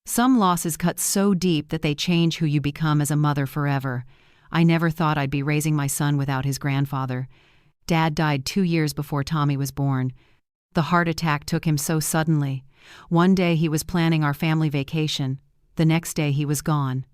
Some losses cut so deep that they change who you become as a mother forever. I never thought I'd be raising my son without his grandfather. Dad died 2 years before Tommy was born. The heart attack took him so suddenly. One day he was planning our family vacation. The next day he was gone.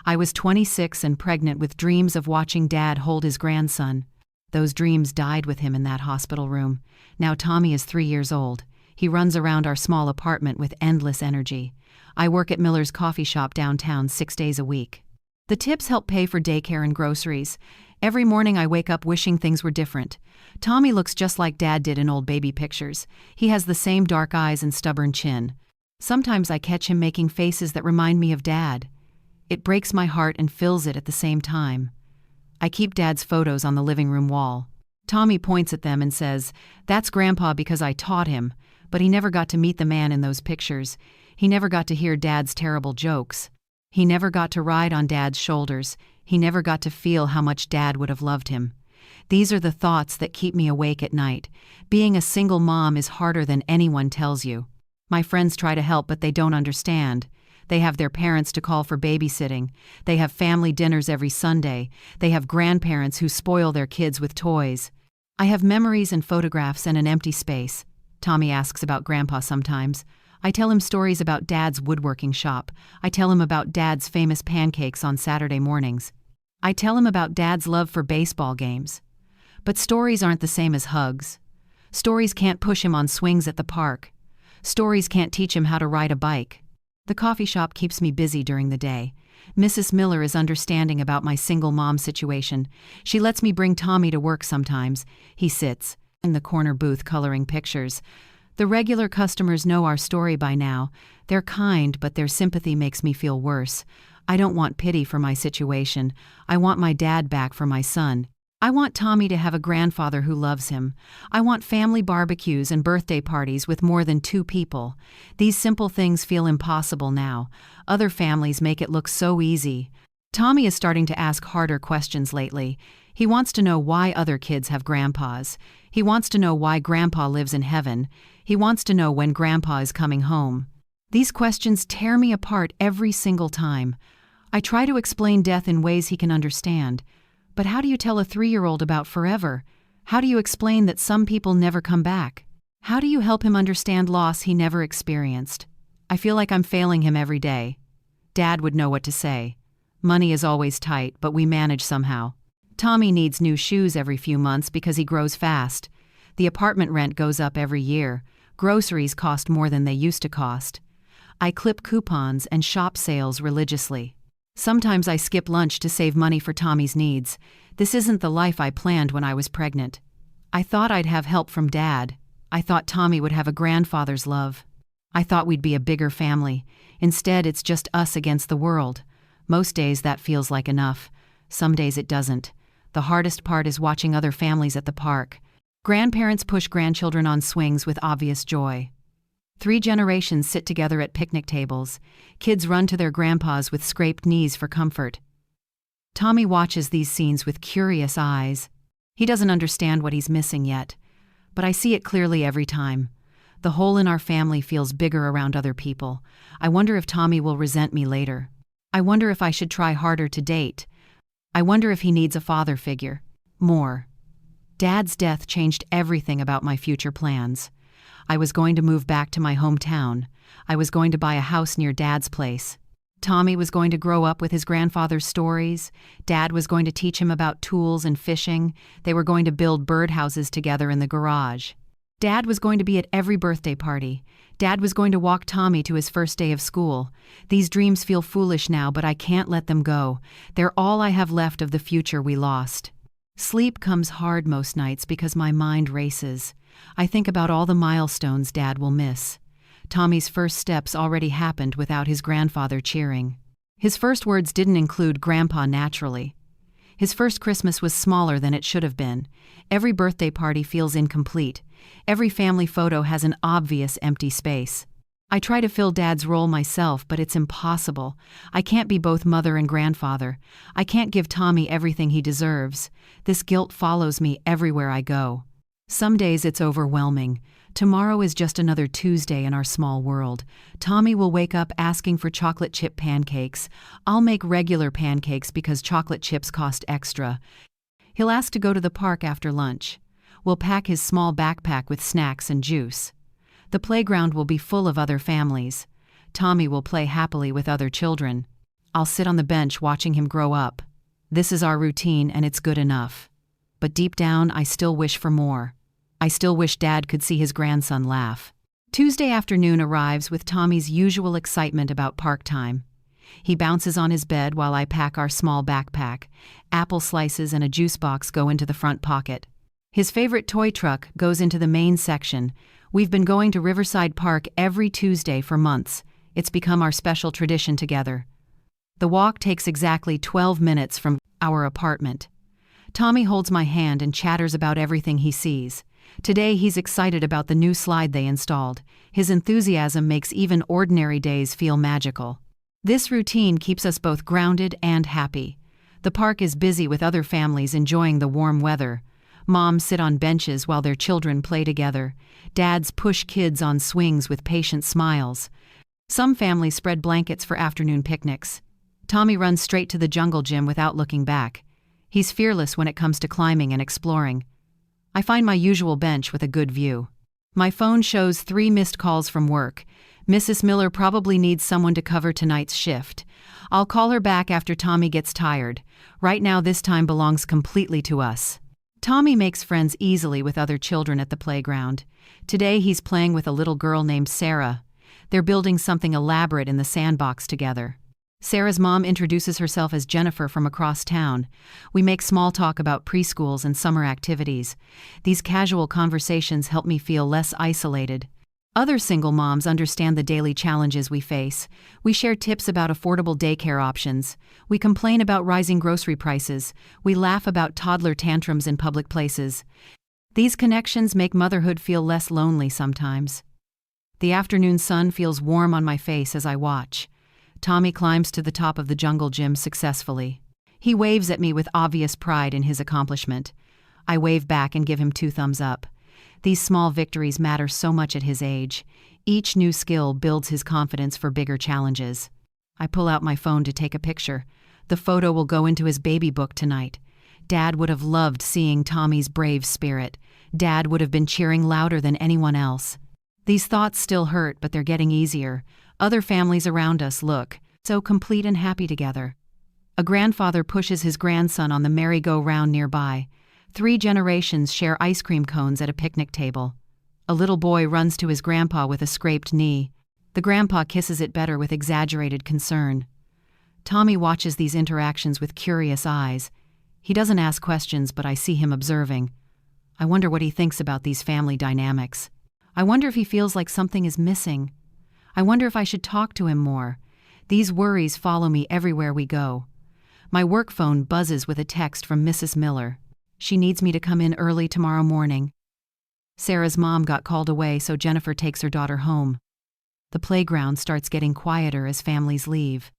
I was 26 and pregnant with dreams of watching Dad hold his grandson. Those dreams died with him in that hospital room. Now Tommy is 3 years old. He runs around our small apartment with endless energy. I work at Miller's coffee shop downtown 6 days a week. The tips help pay for daycare and groceries. Every morning I wake up wishing things were different. Tommy looks just like Dad did in old baby pictures. He has the same dark eyes and stubborn chin. Sometimes I catch him making faces that remind me of Dad. It breaks my heart and fills it at the same time. I keep Dad's photos on the living room wall. Tommy points at them and says, "That's Grandpa because I taught him," but he never got to meet the man in those pictures. He never got to hear Dad's terrible jokes. He never got to ride on Dad's shoulders. He never got to feel how much Dad would have loved him. These are the thoughts that keep me awake at night. Being a single mom is harder than anyone tells you. My friends try to help, but they don't understand. They have their parents to call for babysitting. They have family dinners every Sunday. They have grandparents who spoil their kids with toys. I have memories and photographs and an empty space. Tommy asks about Grandpa sometimes. I tell him stories about Dad's woodworking shop. I tell him about Dad's famous pancakes on Saturday mornings. I tell him about Dad's love for baseball games. But stories aren't the same as hugs. Stories can't push him on swings at the park. Stories can't teach him how to ride a bike. The coffee shop keeps me busy during the day. Mrs. Miller is understanding about my single mom situation. She lets me bring Tommy to work sometimes. He sits in the corner booth coloring pictures. The regular customers know our story by now. They're kind, but their sympathy makes me feel worse. I don't want pity for my situation. I want my dad back for my son. I want Tommy to have a grandfather who loves him. I want family barbecues and birthday parties with more than 2 people. These simple things feel impossible now. Other families make it look so easy. Tommy is starting to ask harder questions lately. He wants to know why other kids have grandpas. He wants to know why Grandpa lives in heaven. He wants to know when Grandpa is coming home. These questions tear me apart every single time. I try to explain death in ways he can understand. But how do you tell a 3-year-old about forever? How do you explain that some people never come back? How do you help him understand loss he never experienced? I feel like I'm failing him every day. Dad would know what to say. Money is always tight, but we manage somehow. Tommy needs new shoes every few months because he grows fast. The apartment rent goes up every year. Groceries cost more than they used to cost. I clip coupons and shop sales religiously. Sometimes I skip lunch to save money for Tommy's needs. This isn't the life I planned when I was pregnant. I thought I'd have help from Dad. I thought Tommy would have a grandfather's love. I thought we'd be a bigger family. Instead, it's just us against the world. Most days that feels like enough. Some days it doesn't. The hardest part is watching other families at the park. Grandparents push grandchildren on swings with obvious joy. 3 generations sit together at picnic tables. Kids run to their grandpas with scraped knees for comfort. Tommy watches these scenes with curious eyes. He doesn't understand what he's missing yet, but I see it clearly every time. The hole in our family feels bigger around other people. I wonder if Tommy will resent me later. I wonder if I should try harder to date. I wonder if he needs a father figure. More. Dad's death changed everything about my future plans. I was going to move back to my hometown. I was going to buy a house near Dad's place. Tommy was going to grow up with his grandfather's stories. Dad was going to teach him about tools and fishing. They were going to build birdhouses together in the garage. Dad was going to be at every birthday party. Dad was going to walk Tommy to his first day of school. These dreams feel foolish now, but I can't let them go. They're all I have left of the future we lost. Sleep comes hard most nights because my mind races. I think about all the milestones Dad will miss. Tommy's first steps already happened without his grandfather cheering. His first words didn't include Grandpa naturally. His first Christmas was smaller than it should have been. Every birthday party feels incomplete. Every family photo has an obvious empty space. I try to fill Dad's role myself, but it's impossible. I can't be both mother and grandfather. I can't give Tommy everything he deserves. This guilt follows me everywhere I go. Some days it's overwhelming. Tomorrow is just another Tuesday in our small world. Tommy will wake up asking for chocolate chip pancakes. I'll make regular pancakes because chocolate chips cost extra. He'll ask to go to the park after lunch. We'll pack his small backpack with snacks and juice. The playground will be full of other families. Tommy will play happily with other children. I'll sit on the bench watching him grow up. This is our routine and it's good enough. But deep down, I still wish for more. I still wish Dad could see his grandson laugh. Tuesday afternoon arrives with Tommy's usual excitement about park time. He bounces on his bed while I pack our small backpack. Apple slices and a juice box go into the front pocket. His favorite toy truck goes into the main section. We've been going to Riverside Park every Tuesday for months. It's become our special tradition together. The walk takes exactly 12 minutes from our apartment. Tommy holds my hand and chatters about everything he sees. Today he's excited about the new slide they installed. His enthusiasm makes even ordinary days feel magical. This routine keeps us both grounded and happy. The park is busy with other families enjoying the warm weather. Moms sit on benches while their children play together. Dads push kids on swings with patient smiles. Some families spread blankets for afternoon picnics. Tommy runs straight to the jungle gym without looking back. He's fearless when it comes to climbing and exploring. I find my usual bench with a good view. My phone shows 3 missed calls from work. Mrs. Miller probably needs someone to cover tonight's shift. I'll call her back after Tommy gets tired. Right now this time belongs completely to us. Tommy makes friends easily with other children at the playground. Today he's playing with a little girl named Sarah. They're building something elaborate in the sandbox together. Sarah's mom introduces herself as Jennifer from across town. We make small talk about preschools and summer activities. These casual conversations help me feel less isolated. Other single moms understand the daily challenges we face. We share tips about affordable daycare options. We complain about rising grocery prices. We laugh about toddler tantrums in public places. These connections make motherhood feel less lonely sometimes. The afternoon sun feels warm on my face as I watch. Tommy climbs to the top of the jungle gym successfully. He waves at me with obvious pride in his accomplishment. I wave back and give him 2 thumbs up. These small victories matter so much at his age. Each new skill builds his confidence for bigger challenges. I pull out my phone to take a picture. The photo will go into his baby book tonight. Dad would have loved seeing Tommy's brave spirit. Dad would have been cheering louder than anyone else. These thoughts still hurt, but they're getting easier. Other families around us look so complete and happy together. A grandfather pushes his grandson on the merry-go-round nearby. 3 generations share ice cream cones at a picnic table. A little boy runs to his grandpa with a scraped knee. The grandpa kisses it better with exaggerated concern. Tommy watches these interactions with curious eyes. He doesn't ask questions, but I see him observing. I wonder what he thinks about these family dynamics. I wonder if he feels like something is missing. I wonder if I should talk to him more. These worries follow me everywhere we go. My work phone buzzes with a text from Mrs. Miller. She needs me to come in early tomorrow morning. Sarah's mom got called away, so Jennifer takes her daughter home. The playground starts getting quieter as families leave.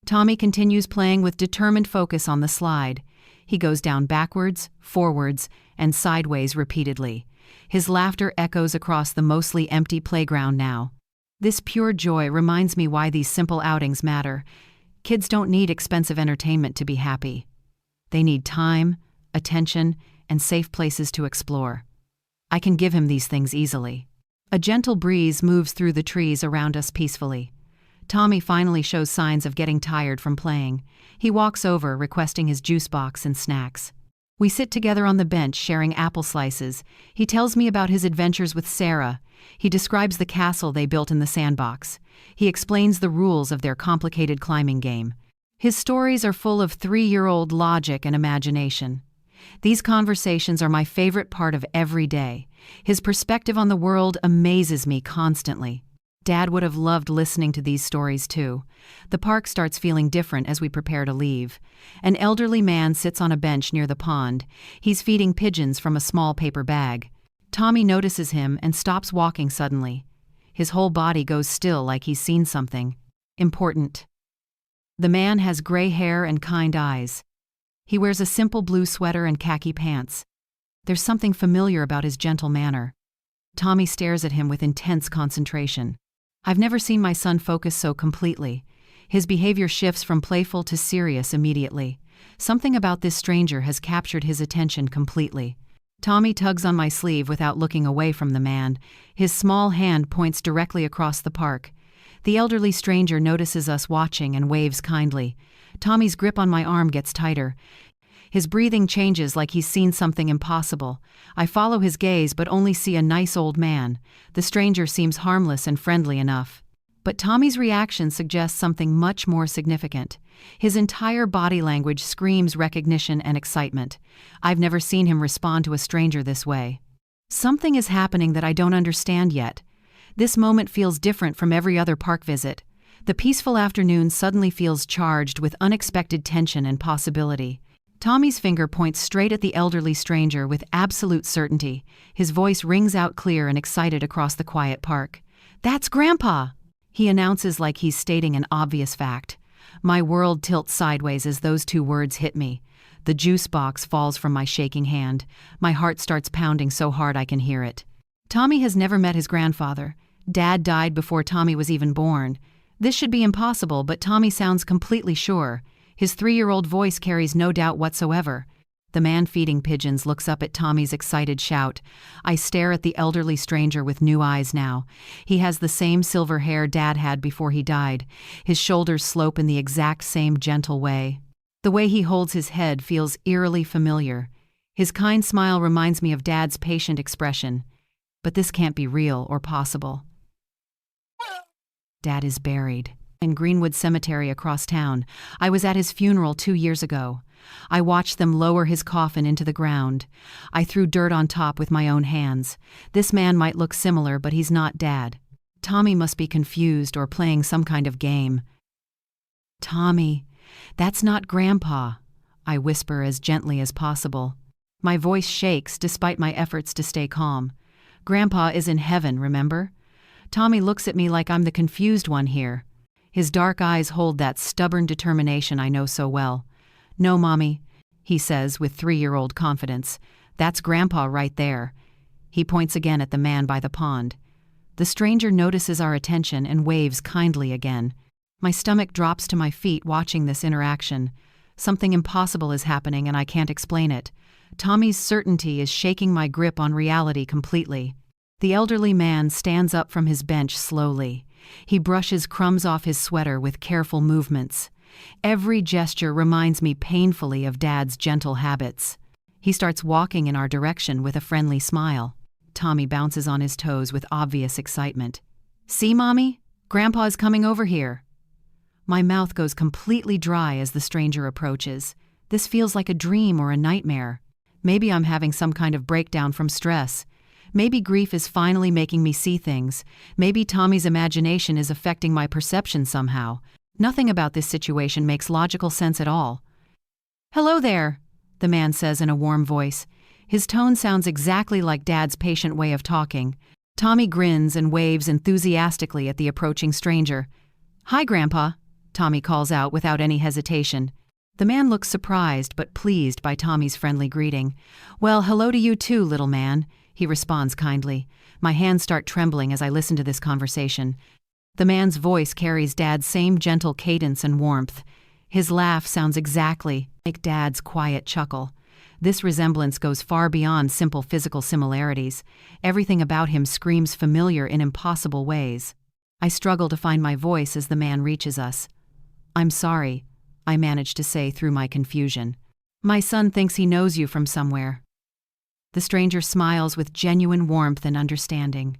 Tommy continues playing with determined focus on the slide. He goes down backwards, forwards, and sideways repeatedly. His laughter echoes across the mostly empty playground now. This pure joy reminds me why these simple outings matter. Kids don't need expensive entertainment to be happy. They need time, attention, and safe places to explore. I can give him these things easily. A gentle breeze moves through the trees around us peacefully. Tommy finally shows signs of getting tired from playing. He walks over, requesting his juice box and snacks. We sit together on the bench sharing apple slices. He tells me about his adventures with Sarah. He describes the castle they built in the sandbox. He explains the rules of their complicated climbing game. His stories are full of 3-year-old logic and imagination. These conversations are my favorite part of every day. His perspective on the world amazes me constantly. Dad would have loved listening to these stories too. The park starts feeling different as we prepare to leave. An elderly man sits on a bench near the pond. He's feeding pigeons from a small paper bag. Tommy notices him and stops walking suddenly. His whole body goes still like he's seen something important. The man has gray hair and kind eyes. He wears a simple blue sweater and khaki pants. There's something familiar about his gentle manner. Tommy stares at him with intense concentration. I've never seen my son focus so completely. His behavior shifts from playful to serious immediately. Something about this stranger has captured his attention completely. Tommy tugs on my sleeve without looking away from the man. His small hand points directly across the park. The elderly stranger notices us watching and waves kindly. Tommy's grip on my arm gets tighter. His breathing changes like he's seen something impossible. I follow his gaze but only see a nice old man. The stranger seems harmless and friendly enough. But Tommy's reaction suggests something much more significant. His entire body language screams recognition and excitement. I've never seen him respond to a stranger this way. Something is happening that I don't understand yet. This moment feels different from every other park visit. The peaceful afternoon suddenly feels charged with unexpected tension and possibility. Tommy's finger points straight at the elderly stranger with absolute certainty. His voice rings out clear and excited across the quiet park. "That's Grandpa!" he announces like he's stating an obvious fact. My world tilts sideways as those two words hit me. The juice box falls from my shaking hand. My heart starts pounding so hard I can hear it. Tommy has never met his grandfather. Dad died before Tommy was even born. This should be impossible, but Tommy sounds completely sure. His 3-year-old voice carries no doubt whatsoever. The man feeding pigeons looks up at Tommy's excited shout. I stare at the elderly stranger with new eyes now. He has the same silver hair Dad had before he died. His shoulders slope in the exact same gentle way. The way he holds his head feels eerily familiar. His kind smile reminds me of Dad's patient expression. But this can't be real or possible. Dad is buried in Greenwood Cemetery across town. I was at his funeral 2 years ago. I watched them lower his coffin into the ground. I threw dirt on top with my own hands. This man might look similar, but he's not Dad. Tommy must be confused or playing some kind of game. "Tommy, that's not Grandpa," I whisper as gently as possible. My voice shakes despite my efforts to stay calm. "Grandpa is in heaven, remember?" Tommy looks at me like I'm the confused one here. His dark eyes hold that stubborn determination I know so well. "No, Mommy," he says with 3-year-old confidence. "That's Grandpa right there." He points again at the man by the pond. The stranger notices our attention and waves kindly again. My stomach drops to my feet watching this interaction. Something impossible is happening and I can't explain it. Tommy's certainty is shaking my grip on reality completely. The elderly man stands up from his bench slowly. He brushes crumbs off his sweater with careful movements. Every gesture reminds me painfully of Dad's gentle habits. He starts walking in our direction with a friendly smile. Tommy bounces on his toes with obvious excitement. "See, Mommy? Grandpa is coming over here." My mouth goes completely dry as the stranger approaches. This feels like a dream or a nightmare. Maybe I'm having some kind of breakdown from stress. Maybe grief is finally making me see things. Maybe Tommy's imagination is affecting my perception somehow. Nothing about this situation makes logical sense at all. "Hello there," the man says in a warm voice. His tone sounds exactly like Dad's patient way of talking. Tommy grins and waves enthusiastically at the approaching stranger. "Hi, Grandpa," Tommy calls out without any hesitation. The man looks surprised but pleased by Tommy's friendly greeting. "Well, hello to you too, little man," he responds kindly. My hands start trembling as I listen to this conversation. The man's voice carries Dad's same gentle cadence and warmth. His laugh sounds exactly like Dad's quiet chuckle. This resemblance goes far beyond simple physical similarities. Everything about him screams familiar in impossible ways. I struggle to find my voice as the man reaches us. "I'm sorry," I manage to say through my confusion. "My son thinks he knows you from somewhere." The stranger smiles with genuine warmth and understanding.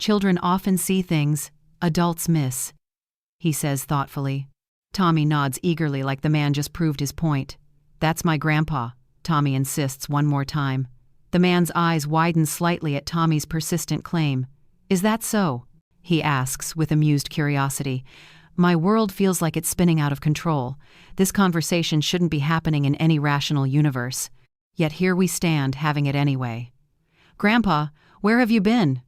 "Children often see things adults miss," he says thoughtfully. Tommy nods eagerly like the man just proved his point. "That's my grandpa," Tommy insists one more time. The man's eyes widen slightly at Tommy's persistent claim. "Is that so?" he asks with amused curiosity. My world feels like it's spinning out of control. This conversation shouldn't be happening in any rational universe. Yet here we stand, having it anyway. "Grandpa, where have you been?"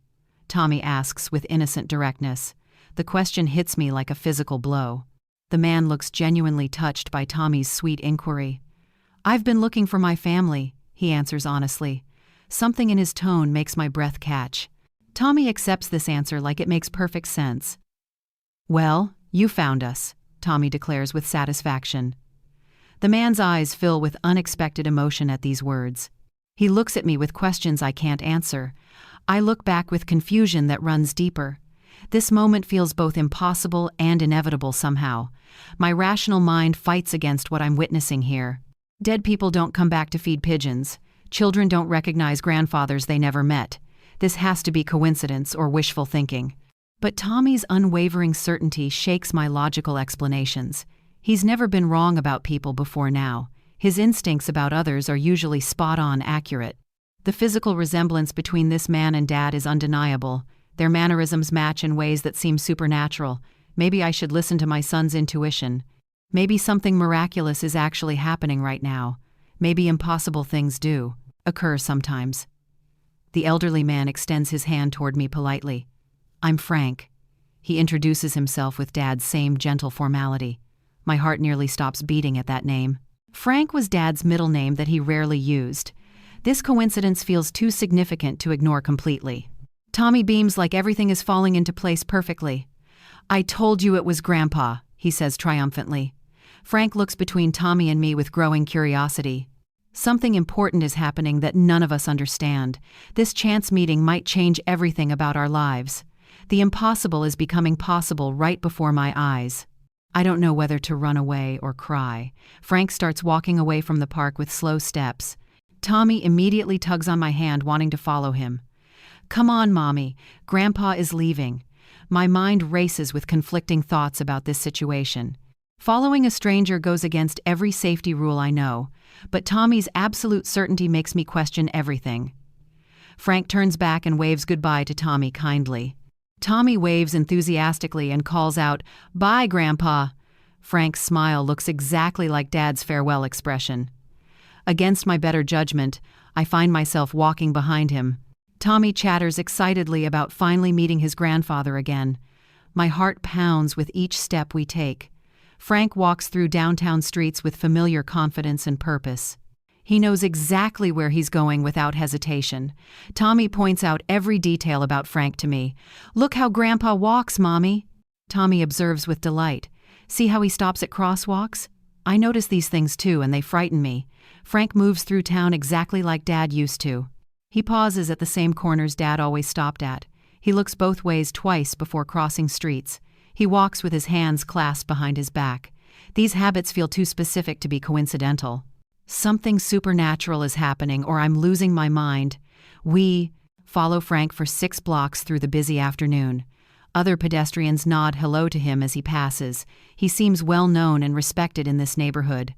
Tommy asks with innocent directness. The question hits me like a physical blow. The man looks genuinely touched by Tommy's sweet inquiry. "I've been looking for my family," he answers honestly. Something in his tone makes my breath catch. Tommy accepts this answer like it makes perfect sense. "Well, you found us," Tommy declares with satisfaction. The man's eyes fill with unexpected emotion at these words. He looks at me with questions I can't answer. I look back with confusion that runs deeper. This moment feels both impossible and inevitable somehow. My rational mind fights against what I'm witnessing here. Dead people don't come back to feed pigeons. Children don't recognize grandfathers they never met. This has to be coincidence or wishful thinking. But Tommy's unwavering certainty shakes my logical explanations. He's never been wrong about people before now. His instincts about others are usually spot-on accurate. The physical resemblance between this man and Dad is undeniable. Their mannerisms match in ways that seem supernatural. Maybe I should listen to my son's intuition. Maybe something miraculous is actually happening right now. Maybe impossible things do occur sometimes. The elderly man extends his hand toward me politely. "I'm Frank." He introduces himself with Dad's same gentle formality. My heart nearly stops beating at that name. Frank was Dad's middle name that he rarely used. This coincidence feels too significant to ignore completely. Tommy beams like everything is falling into place perfectly. "I told you it was Grandpa," he says triumphantly. Frank looks between Tommy and me with growing curiosity. Something important is happening that none of us understand. This chance meeting might change everything about our lives. The impossible is becoming possible right before my eyes. I don't know whether to run away or cry. Frank starts walking away from the park with slow steps. Tommy immediately tugs on my hand, wanting to follow him. "Come on, Mommy. Grandpa is leaving." My mind races with conflicting thoughts about this situation. Following a stranger goes against every safety rule I know, but Tommy's absolute certainty makes me question everything. Frank turns back and waves goodbye to Tommy kindly. Tommy waves enthusiastically and calls out, "Bye, Grandpa." Frank's smile looks exactly like Dad's farewell expression. Against my better judgment, I find myself walking behind him. Tommy chatters excitedly about finally meeting his grandfather again. My heart pounds with each step we take. Frank walks through downtown streets with familiar confidence and purpose. He knows exactly where he's going without hesitation. Tommy points out every detail about Frank to me. "Look how Grandpa walks, Mommy." Tommy observes with delight. "See how he stops at crosswalks?" I notice these things too, and they frighten me. Frank moves through town exactly like Dad used to. He pauses at the same corners Dad always stopped at. He looks both ways twice before crossing streets. He walks with his hands clasped behind his back. These habits feel too specific to be coincidental. Something supernatural is happening, or I'm losing my mind. We follow Frank for 6 blocks through the busy afternoon. Other pedestrians nod hello to him as he passes. He seems well known and respected in this neighborhood.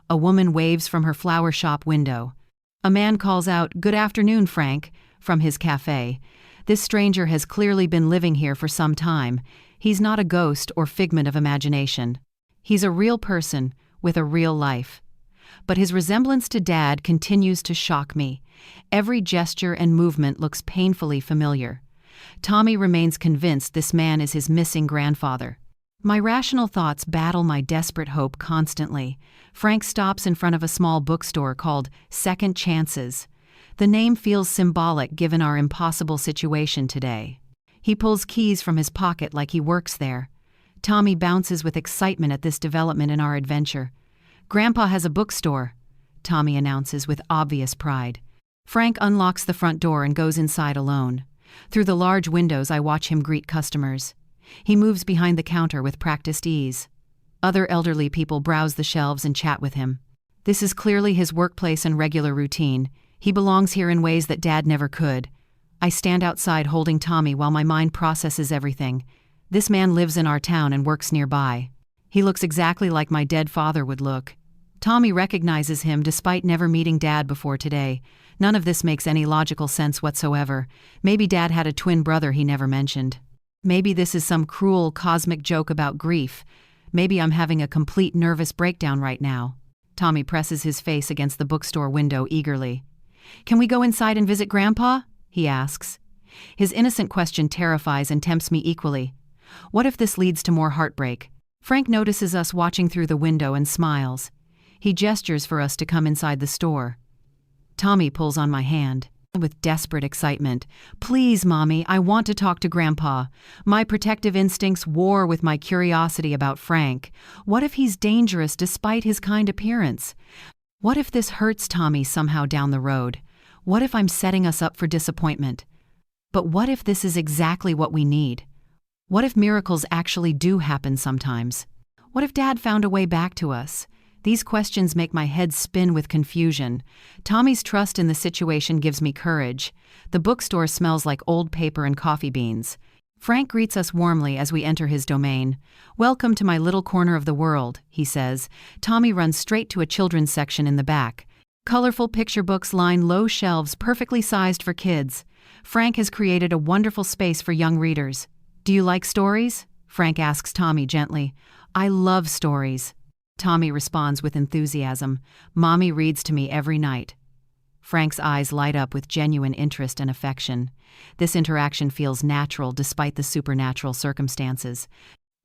A woman waves from her flower shop window. A man calls out, "Good afternoon, Frank," from his cafe. This stranger has clearly been living here for some time. He's not a ghost or figment of imagination. He's a real person with a real life. But his resemblance to Dad continues to shock me. Every gesture and movement looks painfully familiar. Tommy remains convinced this man is his missing grandfather. My rational thoughts battle my desperate hope constantly. Frank stops in front of a small bookstore called Second Chances. The name feels symbolic given our impossible situation today. He pulls keys from his pocket like he works there. Tommy bounces with excitement at this development in our adventure. "Grandpa has a bookstore," Tommy announces with obvious pride. Frank unlocks the front door and goes inside alone. Through the large windows, I watch him greet customers. He moves behind the counter with practiced ease. Other elderly people browse the shelves and chat with him. This is clearly his workplace and regular routine. He belongs here in ways that Dad never could. I stand outside holding Tommy while my mind processes everything. This man lives in our town and works nearby. He looks exactly like my dead father would look. Tommy recognizes him despite never meeting Dad before today. None of this makes any logical sense whatsoever. Maybe Dad had a twin brother he never mentioned. Maybe this is some cruel cosmic joke about grief. Maybe I'm having a complete nervous breakdown right now. Tommy presses his face against the bookstore window eagerly. "Can we go inside and visit Grandpa?" he asks. His innocent question terrifies and tempts me equally. What if this leads to more heartbreak? Frank notices us watching through the window and smiles. He gestures for us to come inside the store. Tommy pulls on my hand. with desperate excitement. "Please, Mommy, I want to talk to Grandpa." My protective instincts war with my curiosity about Frank. What if he's dangerous despite his kind appearance? What if this hurts Tommy somehow down the road? What if I'm setting us up for disappointment? But what if this is exactly what we need? What if miracles actually do happen sometimes? What if Dad found a way back to us? These questions make my head spin with confusion. Tommy's trust in the situation gives me courage. The bookstore smells like old paper and coffee beans. Frank greets us warmly as we enter his domain. "Welcome to my little corner of the world," he says. Tommy runs straight to a children's section in the back. Colorful picture books line low shelves perfectly sized for kids. Frank has created a wonderful space for young readers. "Do you like stories?" Frank asks Tommy gently. "I love stories." Tommy responds with enthusiasm. "Mommy reads to me every night." Frank's eyes light up with genuine interest and affection. This interaction feels natural despite the supernatural circumstances.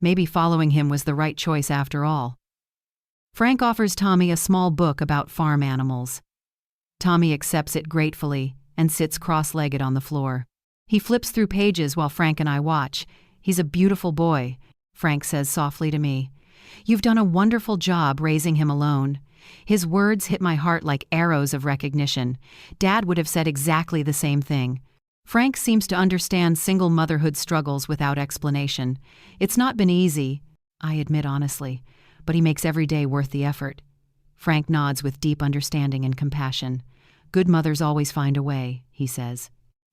Maybe following him was the right choice after all. Frank offers Tommy a small book about farm animals. Tommy accepts it gratefully and sits cross-legged on the floor. He flips through pages while Frank and I watch. "He's a beautiful boy," Frank says softly to me. "You've done a wonderful job raising him alone." His words hit my heart like arrows of recognition. Dad would have said exactly the same thing. Frank seems to understand single motherhood struggles without explanation. "It's not been easy," I admit honestly, "but he makes every day worth the effort." Frank nods with deep understanding and compassion. "Good mothers always find a way," he says.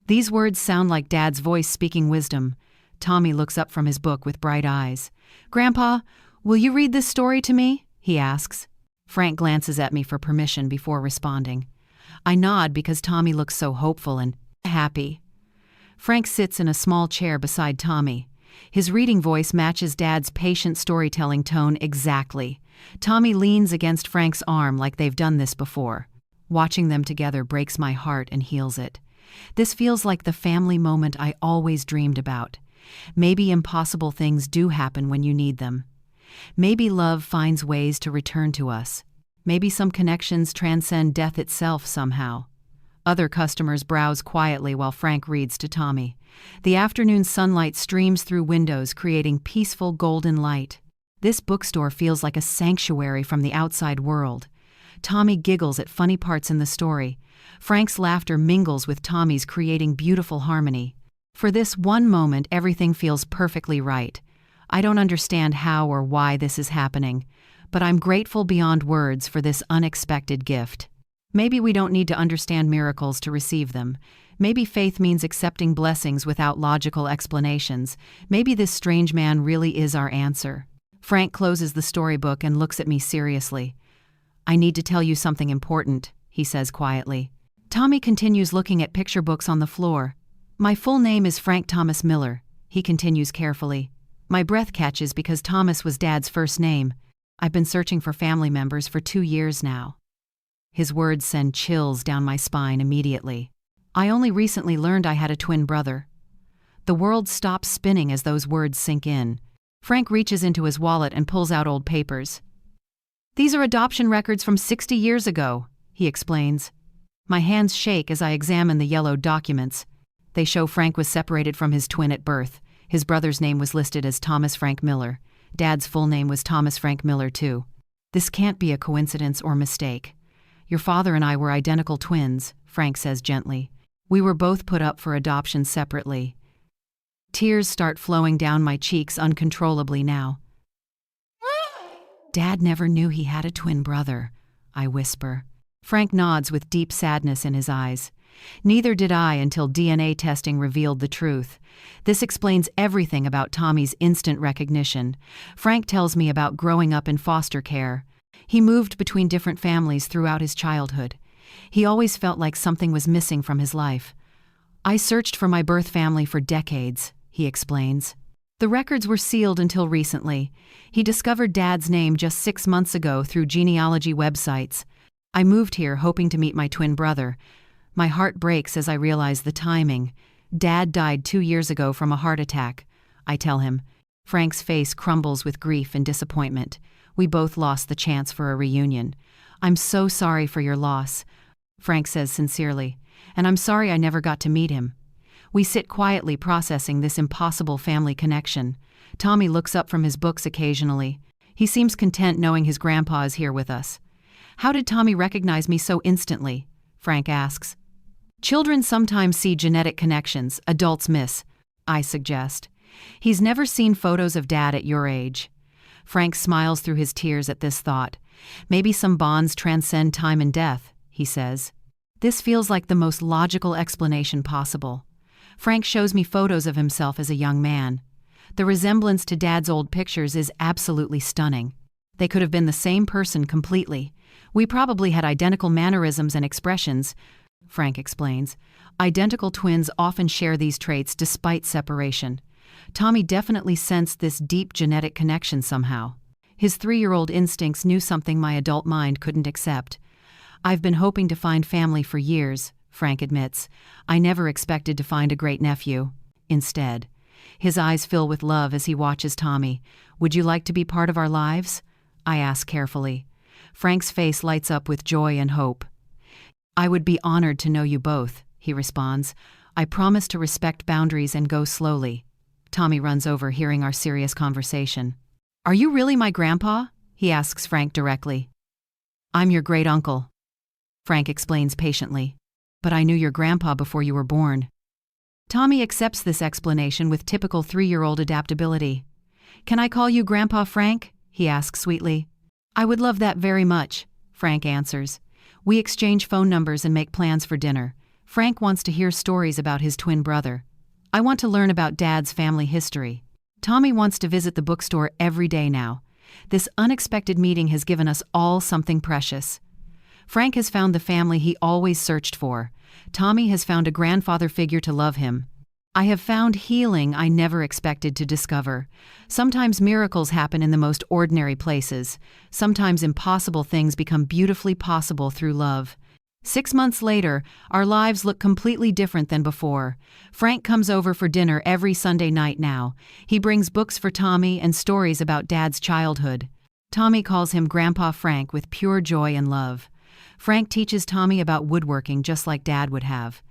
These words sound like Dad's voice speaking wisdom. Tommy looks up from his book with bright eyes. "Grandpa, will you read this story to me?" he asks. Frank glances at me for permission before responding. I nod because Tommy looks so hopeful and happy. Frank sits in a small chair beside Tommy. His reading voice matches Dad's patient storytelling tone exactly. Tommy leans against Frank's arm like they've done this before. Watching them together breaks my heart and heals it. This feels like the family moment I always dreamed about. Maybe impossible things do happen when you need them. Maybe love finds ways to return to us. Maybe some connections transcend death itself somehow. Other customers browse quietly while Frank reads to Tommy. The afternoon sunlight streams through windows, creating peaceful golden light. This bookstore feels like a sanctuary from the outside world. Tommy giggles at funny parts in the story. Frank's laughter mingles with Tommy's, creating beautiful harmony. For this one moment, everything feels perfectly right. I don't understand how or why this is happening, but I'm grateful beyond words for this unexpected gift. Maybe we don't need to understand miracles to receive them. Maybe faith means accepting blessings without logical explanations. Maybe this strange man really is our answer. Frank closes the storybook and looks at me seriously. "I need to tell you something important," he says quietly. Tommy continues looking at picture books on the floor. "My full name is Frank Thomas Miller," he continues carefully. My breath catches because Thomas was Dad's first name. I've been searching for family members for 2 years now. His words send chills down my spine immediately. I only recently learned I had a twin brother. The world stops spinning as those words sink in. Frank reaches into his wallet and pulls out old papers. "These are adoption records from 60 years ago," he explains. My hands shake as I examine the yellowed documents. They show Frank was separated from his twin at birth. His brother's name was listed as Thomas Frank Miller. Dad's full name was Thomas Frank Miller, too. "This can't be a coincidence or mistake. Your father and I were identical twins," Frank says gently. "We were both put up for adoption separately." Tears start flowing down my cheeks uncontrollably now. "Dad never knew he had a twin brother," I whisper. Frank nods with deep sadness in his eyes. "Neither did I until DNA testing revealed the truth. This explains everything about Tommy's instant recognition." Frank tells me about growing up in foster care. He moved between different families throughout his childhood. He always felt like something was missing from his life. "I searched for my birth family for decades," he explains. "The records were sealed until recently. He discovered Dad's name just 6 months ago through genealogy websites. I moved here hoping to meet my twin brother. My heart breaks as I realize the timing. Dad died 2 years ago from a heart attack," I tell him. Frank's face crumbles with grief and disappointment. We both lost the chance for a reunion. "I'm so sorry for your loss," Frank says sincerely. and I'm sorry I never got to meet him." We sit quietly processing this impossible family connection. Tommy looks up from his books occasionally. He seems content knowing his grandpa is here with us. "How did Tommy recognize me so instantly?" Frank asks. "Children sometimes see genetic connections adults miss," I suggest. "He's never seen photos of Dad at your age." Frank smiles through his tears at this thought. "Maybe some bonds transcend time and death," he says. This feels like the most logical explanation possible. Frank shows me photos of himself as a young man. The resemblance to Dad's old pictures is absolutely stunning. They could have been the same person completely. We probably had identical mannerisms and expressions, Frank explains. Identical twins often share these traits despite separation. Tommy definitely sensed this deep genetic connection somehow. His 3-year-old instincts knew something my adult mind couldn't accept. "I've been hoping to find family for years," Frank admits. "I never expected to find a great nephew." Instead, his eyes fill with love as he watches Tommy. "Would you like to be part of our lives?" I ask carefully. Frank's face lights up with joy and hope. "I would be honored to know you both," he responds. "I promise to respect boundaries and go slowly." Tommy runs over, hearing our serious conversation. "Are you really my grandpa?" he asks Frank directly. "I'm your great-uncle," Frank explains patiently. "But I knew your grandpa before you were born." Tommy accepts this explanation with typical 3-year-old adaptability. "Can I call you Grandpa Frank?" he asks sweetly. "I would love that very much," Frank answers. We exchange phone numbers and make plans for dinner. Frank wants to hear stories about his twin brother. I want to learn about Dad's family history. Tommy wants to visit the bookstore every day now. This unexpected meeting has given us all something precious. Frank has found the family he always searched for. Tommy has found a grandfather figure to love him. I have found healing I never expected to discover. Sometimes miracles happen in the most ordinary places. Sometimes impossible things become beautifully possible through love. 6 months later, our lives look completely different than before. Frank comes over for dinner every Sunday night now. He brings books for Tommy and stories about Dad's childhood. Tommy calls him Grandpa Frank with pure joy and love. Frank teaches Tommy about woodworking just like Dad would have.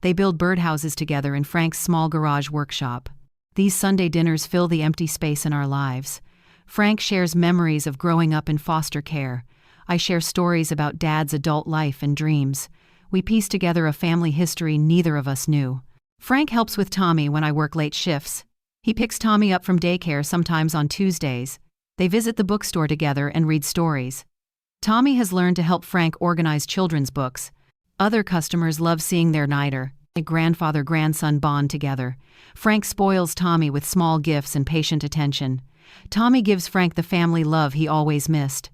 They build birdhouses together in Frank's small garage workshop. These Sunday dinners fill the empty space in our lives. Frank shares memories of growing up in foster care. I share stories about Dad's adult life and dreams. We piece together a family history neither of us knew. Frank helps with Tommy when I work late shifts. He picks Tommy up from daycare sometimes on Tuesdays. They visit the bookstore together and read stories. Tommy has learned to help Frank organize children's books. Other customers love seeing their neighbor, a grandfather-grandson bond together. Frank spoils Tommy with small gifts and patient attention. Tommy gives Frank the family love he always missed.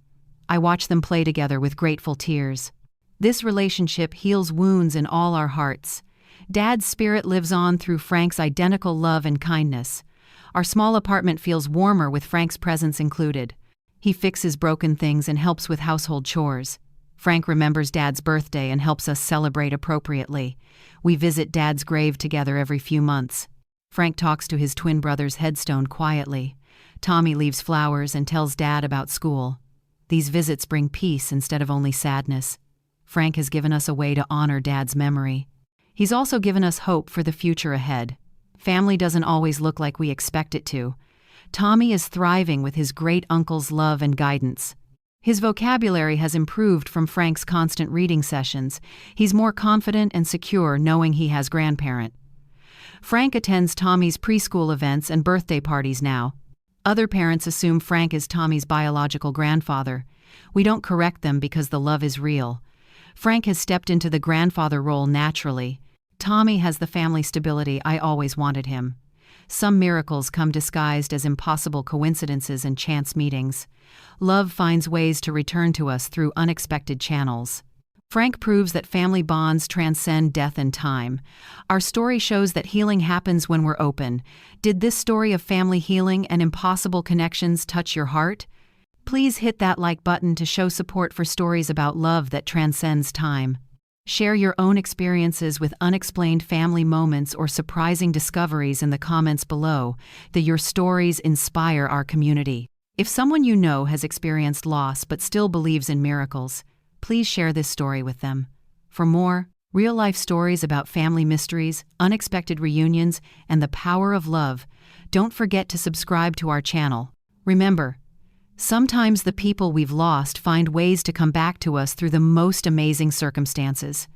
I watch them play together with grateful tears. This relationship heals wounds in all our hearts. Dad's spirit lives on through Frank's identical love and kindness. Our small apartment feels warmer with Frank's presence included. He fixes broken things and helps with household chores. Frank remembers Dad's birthday and helps us celebrate appropriately. We visit Dad's grave together every few months. Frank talks to his twin brother's headstone quietly. Tommy leaves flowers and tells Dad about school. These visits bring peace instead of only sadness. Frank has given us a way to honor Dad's memory. He's also given us hope for the future ahead. Family doesn't always look like we expect it to. Tommy is thriving with his great-uncle's love and guidance. His vocabulary has improved from Frank's constant reading sessions. He's more confident and secure knowing he has grandparent. Frank attends Tommy's preschool events and birthday parties now. Other parents assume Frank is Tommy's biological grandfather. We don't correct them because the love is real. Frank has stepped into the grandfather role naturally. Tommy has the family stability I always wanted him. Some miracles come disguised as impossible coincidences and chance meetings. Love finds ways to return to us through unexpected channels. Frank proves that family bonds transcend death and time. Our story shows that healing happens when we're open. Did this story of family healing and impossible connections touch your heart? Please hit that like button to show support for stories about love that transcends time. Share your own experiences with unexplained family moments or surprising discoveries in the comments below. Your stories inspire our community. If someone you know has experienced loss but still believes in miracles, please share this story with them. For more, Real-life stories about family mysteries, unexpected reunions, and the power of love. Don't forget to subscribe to our channel. Remember, sometimes the people we've lost find ways to come back to us through the most amazing circumstances.